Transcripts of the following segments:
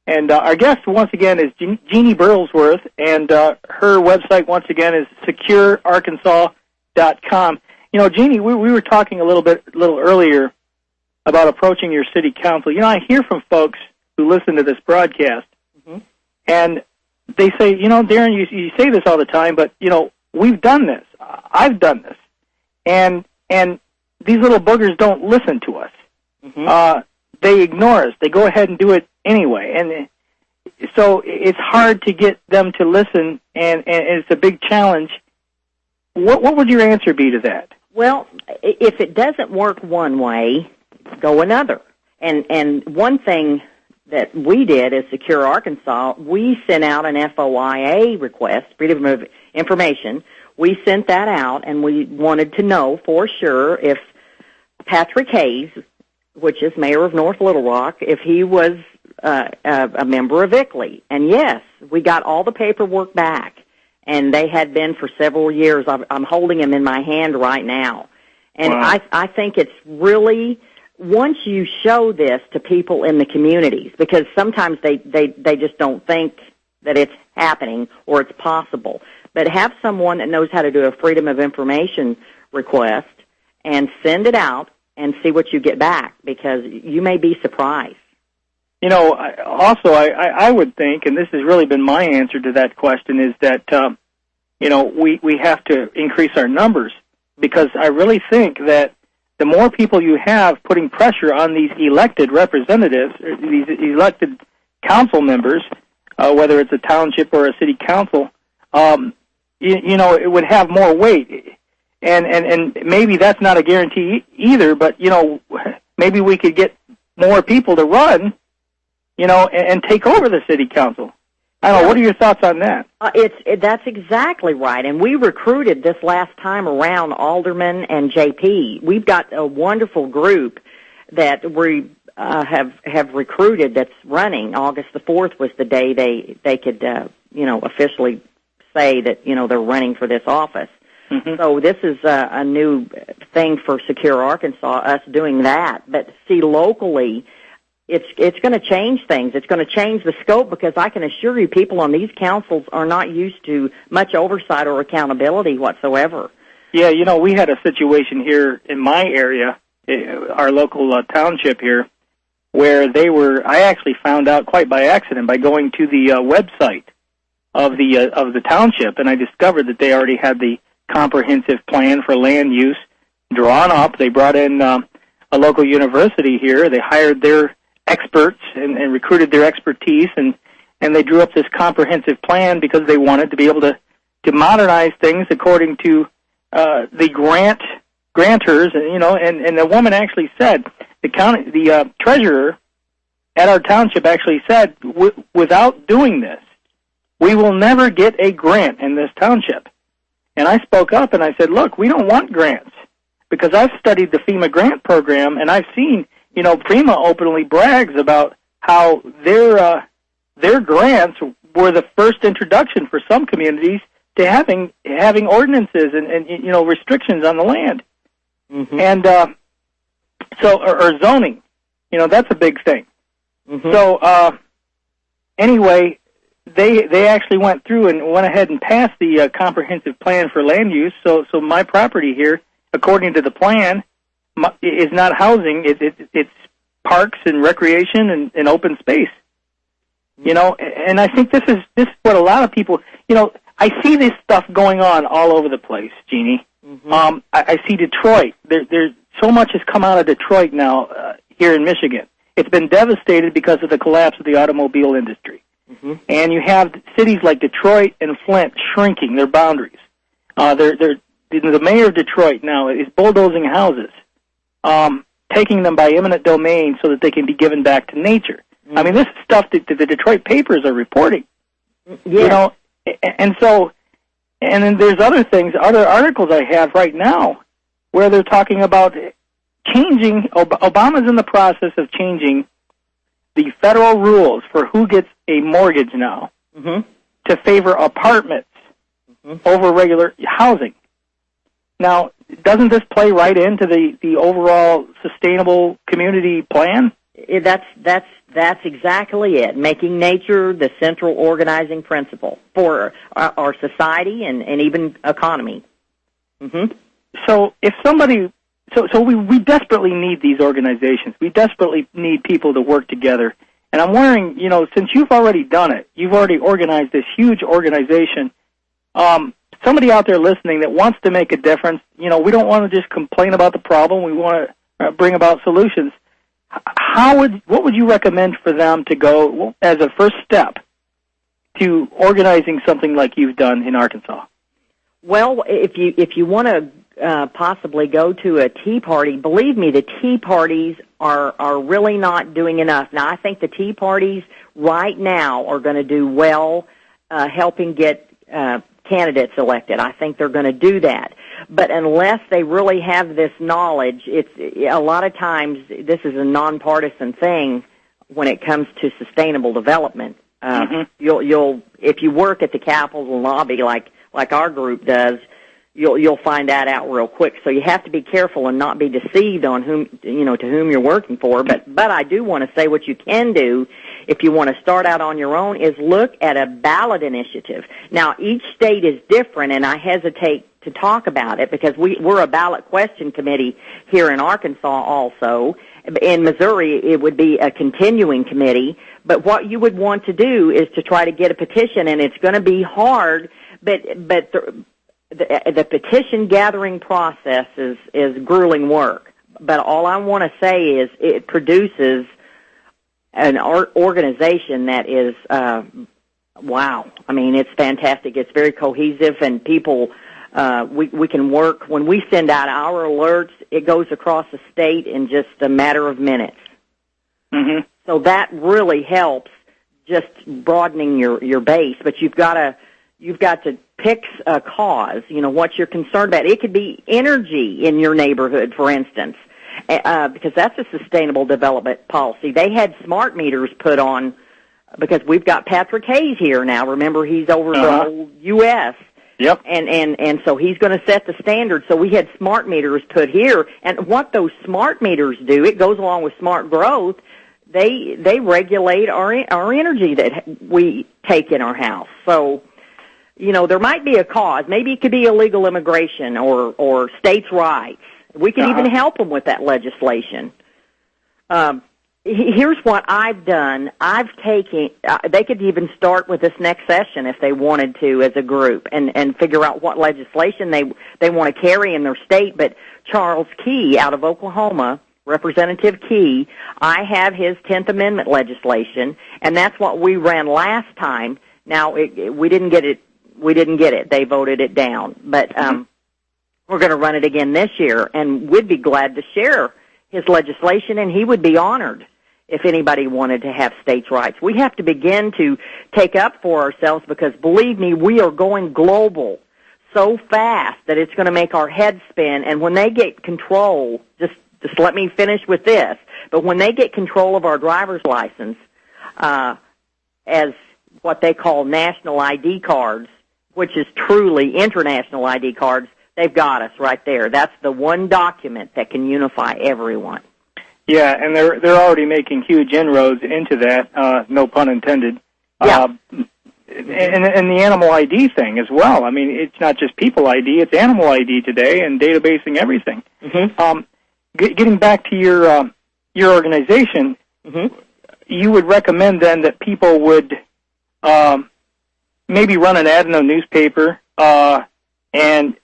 And our guest, once again, is Jeannie Burlsworth, and her website, once again, is securearkansas.com. You know, Jeannie, we were talking a little earlier about approaching your city council. You know, I hear from folks who listen to this broadcast, and they say, you know, Darren, you say this all the time, but, you know, we've done this. I've done this. And these little boogers don't listen to us. They ignore us. They go ahead and do it anyway. And so it's hard to get them to listen, and it's a big challenge. What would your answer be to that? Well, if it doesn't work one way, go another. And one thing that we did as Secure Arkansas, we sent out an FOIA request, Freedom of Information. We sent that out, and we wanted to know for sure if Patrick Hayes, which is mayor of North Little Rock, if he was a member of ICLEI. And yes, we got all the paperwork back, and they had been for several years. I'm holding them in my hand right now. And wow. I think it's really, once you show this to people in the communities, because sometimes they just don't think that it's happening or it's possible, but have someone that knows how to do a Freedom of Information request and send it out and see what you get back, because you may be surprised. You know, I would think, and this has really been my answer to that question, is that, you know, we have to increase our numbers, because I really think that the more people you have putting pressure on these elected representatives, these elected council members, whether it's a township or a city council, you know, it would have more weight. And maybe that's not a guarantee either, but, you know, maybe we could get more people to run, you know, and take over the city council. I don't know. What are your thoughts on that? That's exactly right. And we recruited this last time around aldermen and JP. We've got a wonderful group that we have recruited that's running. August the 4th was the day they could, you know, officially say that, you know, they're running for this office. So this is a new thing for Secure Arkansas, us doing that. But see, locally, it's going to change things. It's going to change the scope, because I can assure you people on these councils are not used to much oversight or accountability whatsoever. Yeah, you know, we had a situation here in my area, our local township here, where I actually found out quite by accident by going to the website of the township, and I discovered that they already had the comprehensive plan for land use drawn up. They brought in a local university here. They hired their experts and recruited their expertise, and they drew up this comprehensive plan because they wanted to be able to modernize things according to the grantors. And, you know, and the woman actually said, the treasurer at our township actually said, without doing this, we will never get a grant in this township. And I spoke up and I said, look, we don't want grants, because I've studied the FEMA grant program, and I've seen, you know, FEMA openly brags about how their grants were the first introduction for some communities to having ordinances and you know, restrictions on the land. And or zoning, you know, that's a big thing. So anyway, They actually went through and went ahead and passed the comprehensive plan for land use. So my property here, according to the plan, is not housing. It's parks and recreation and open space. You know, and I think this is what a lot of people. You know, I see this stuff going on all over the place, Jeannie. I see Detroit. There's so much has come out of Detroit now here in Michigan. It's been devastated because of the collapse of the automobile industry. And you have cities like Detroit and Flint shrinking their boundaries. The mayor of Detroit now is bulldozing houses, taking them by eminent domain so that they can be given back to nature. I mean, this is stuff that the Detroit papers are reporting. You know, and then there's other things, other articles I have right now where they're talking about changing. Obama's in the process of changing the federal rules for who gets a mortgage now to favor apartments over regular housing. Now, doesn't this play right into the overall sustainable community plan? That's That's exactly it, making nature the central organizing principle for our society and even economy. Mm-hmm. So if somebody, we desperately need these organizations. We desperately need people to work together. And I'm wondering, since you've already done it, you've already organized this huge organization, somebody out there listening that wants to make a difference, we don't want to just complain about the problem. We want to bring about solutions. What would you recommend for them to go as a first step to organizing something like you've done in Arkansas? Well, if you want to possibly go to a tea party, believe me, the tea parties are really not doing enough. Now, I think the tea parties right now are going to do well helping get candidates elected. I think they're going to do that. But unless they really have this knowledge, it's a lot of times this is a nonpartisan thing when it comes to sustainable development. You'll if you work at the Capitol lobby like our group does, you'll find that out real quick. So you have to be careful and not be deceived on to whom you're working for. But I do want to say what you can do if you want to start out on your own is look at a ballot initiative. Now, each state is different, and I hesitate to talk about it because we're a ballot question committee here in Arkansas also. In Missouri, it would be a continuing committee. But what you would want to do is to try to get a petition, and it's going to be hard, but the petition gathering process is grueling work. But all I want to say is it produces an organization that is, wow. I mean, it's fantastic. It's very cohesive, and people, we can work. When we send out our alerts, it goes across the state in just a matter of minutes. Mm-hmm. So that really helps just broadening your base. But you've got to pick a cause, what you're concerned about. It could be energy in your neighborhood, for instance. Because that's a sustainable development policy. They had smart meters put on because we've got Patrick Hayes here now. Remember, he's over the whole U.S. Yep. And so he's going to set the standard. So we had smart meters put here. And what those smart meters do, it goes along with smart growth. They regulate our energy that we take in our house. So, there might be a cause. Maybe it could be illegal immigration or states' rights. We can even help them with that legislation. Here's what I've done. I've taken, they could even start with this next session if they wanted to as a group and figure out what legislation they want to carry in their state. But Charles Key out of Oklahoma, Representative Key, I have his 10th Amendment legislation, and that's what we ran last time. Now, we didn't get it. They voted it down. But, we're going to run it again this year, and we'd be glad to share his legislation, and he would be honored if anybody wanted to have states' rights. We have to begin to take up for ourselves because, believe me, we are going global so fast that it's going to make our heads spin, and when they get control, just let me finish with this, but when they get control of our driver's license as what they call national ID cards, which is truly international ID cards, they've got us right there. That's the one document that can unify everyone. Yeah, and they're already making huge inroads into that, no pun intended. Yeah. And the animal ID thing as well. I mean, it's not just people ID, it's animal ID today and databasing everything. Mm-hmm. Getting back to your organization, you would recommend then that people would maybe run an ad in a newspaper and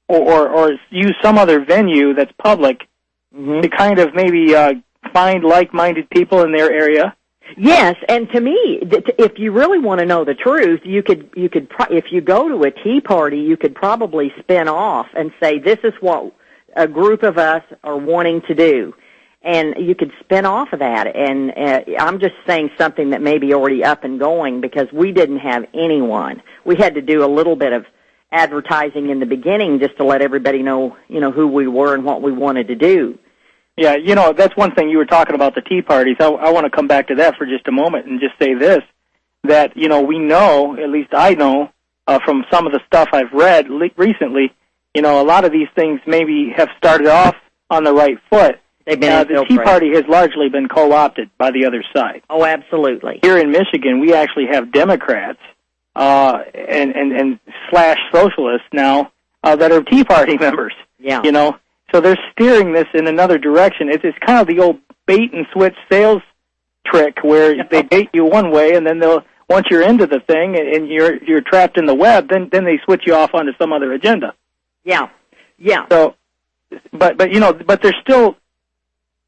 or use some other venue that's public to kind of maybe find like-minded people in their area? Yes, and to me, if you really want to know the truth, you could if you go to a tea party, you could probably spin off and say, this is what a group of us are wanting to do. And you could spin off of that. And I'm just saying something that may be already up and going because we didn't have anyone. We had to do a little bit of advertising in the beginning just to let everybody know, who we were and what we wanted to do. Yeah, that's one thing you were talking about, the tea parties. I want to come back to that for just a moment and just say this, that, we know, at least I know, from some of the stuff I've read recently, a lot of these things maybe have started off on the right foot, They've been the Tea Party has largely been co-opted by the other side. Oh, absolutely. Here in Michigan, we actually have Democrats and slash socialists now that are Tea Party members. Yeah. You know, so they're steering this in another direction. It's kind of the old bait and switch sales trick where they bait you one way, and then once you're into the thing and you're trapped in the web, then they switch you off onto some other agenda. Yeah. Yeah. So, but there's still,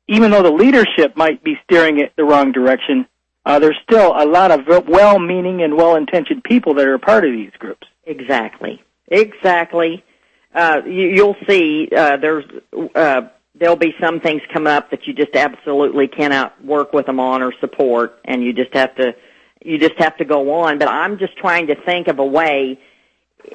even though the leadership might be steering it the wrong direction, there's still a lot of well-meaning and well-intentioned people that are a part of these groups. Exactly. You'll see there'll be some things come up that you just absolutely cannot work with them on or support, and you just have to go on. But I'm just trying to think of a way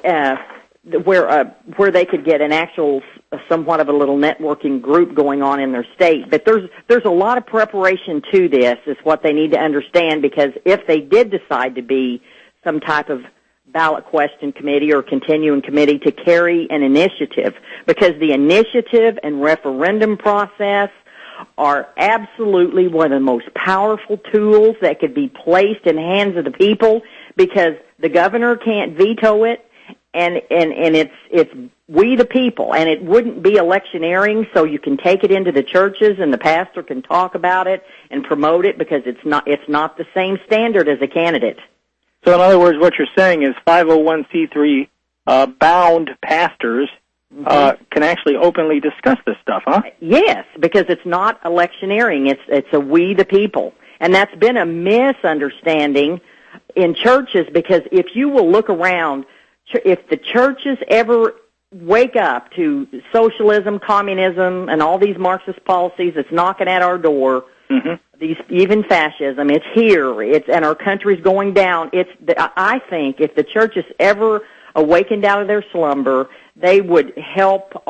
where they could get an actual, somewhat of a little networking group going on in their state. But there's a lot of preparation to this, is what they need to understand, because if they did decide to be some type of ballot question committee or continuing committee to carry an initiative, because the initiative and referendum process are absolutely one of the most powerful tools that could be placed in the hands of the people, because the governor can't veto it, and it's we the people, and it wouldn't be electioneering, so you can take it into the churches and the pastor can talk about it and promote it, because it's not the same standard as a candidate. So in other words, what you're saying is 501c3 bound pastors can actually openly discuss this stuff, huh? Yes, because it's not electioneering. It's a we the people. And that's been a misunderstanding in churches, because if you will look around, if the churches ever wake up to socialism, communism, and all these Marxist policies that's knocking at our door, even fascism, it's here. And our country's going down. I think if the churches ever awakened out of their slumber, they would help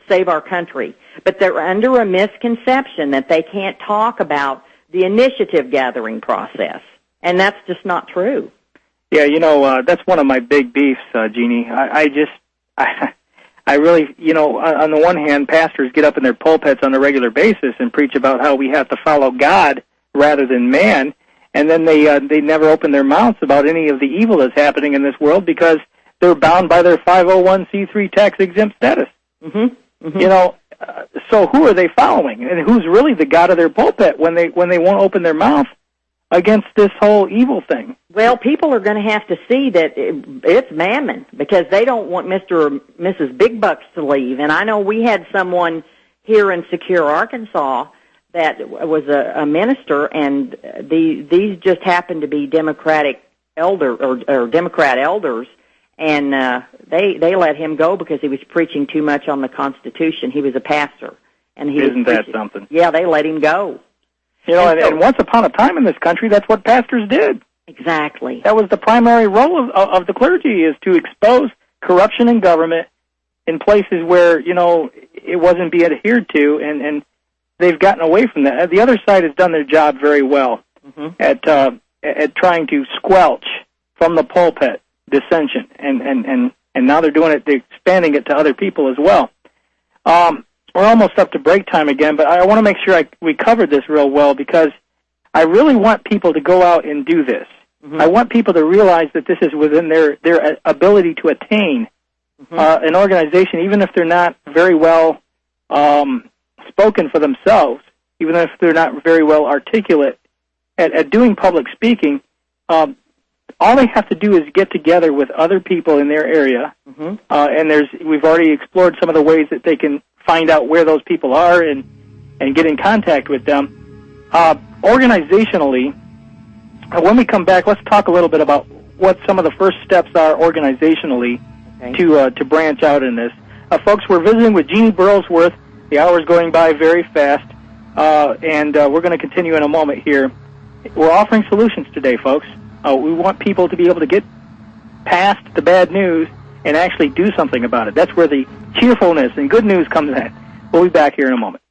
save our country. But they're under a misconception that they can't talk about the initiative gathering process, and that's just not true. Yeah, that's one of my big beefs, Jeannie. I really, on the one hand, pastors get up in their pulpits on a regular basis and preach about how we have to follow God rather than man, and then they never open their mouths about any of the evil that's happening in this world, because they're bound by their 501c3 tax-exempt status. So who are they following, and who's really the God of their pulpit when they won't open their mouth against this whole evil thing? Well, people are going to have to see that it's mammon, because they don't want Mr. or Mrs. Big Bucks to leave. And I know we had someone here in Secure, Arkansas, that was a minister, and these just happened to be Democratic or Democrat elders, and they let him go because he was preaching too much on the Constitution. He was a pastor, and isn't that something? Yeah, they let him go. And once upon a time in this country, that's what pastors did. Exactly. That was the primary role of the clergy, is to expose corruption in government in places where, it wasn't being adhered to, and they've gotten away from that. The other side has done their job very well at trying to squelch from the pulpit dissension, and now they're doing it, they're expanding it to other people as well. We're almost up to break time again, but I want to make sure we covered this real well, because I really want people to go out and do this. I want people to realize that this is within their ability to attain an organization, even if they're not very well spoken for themselves, even if they're not very well articulate at doing public speaking. All they have to do is get together with other people in their area, and we've already explored some of the ways that they can find out where those people are and get in contact with them. Organizationally, when we come back, let's talk a little bit about what some of the first steps are organizationally to branch out in this. Folks, we're visiting with Jeannie Burlsworth. The hour's going by very fast, and we're going to continue in a moment here. We're offering solutions today, folks. We want people to be able to get past the bad news and actually do something about it. That's where the cheerfulness and good news comes in. We'll be back here in a moment.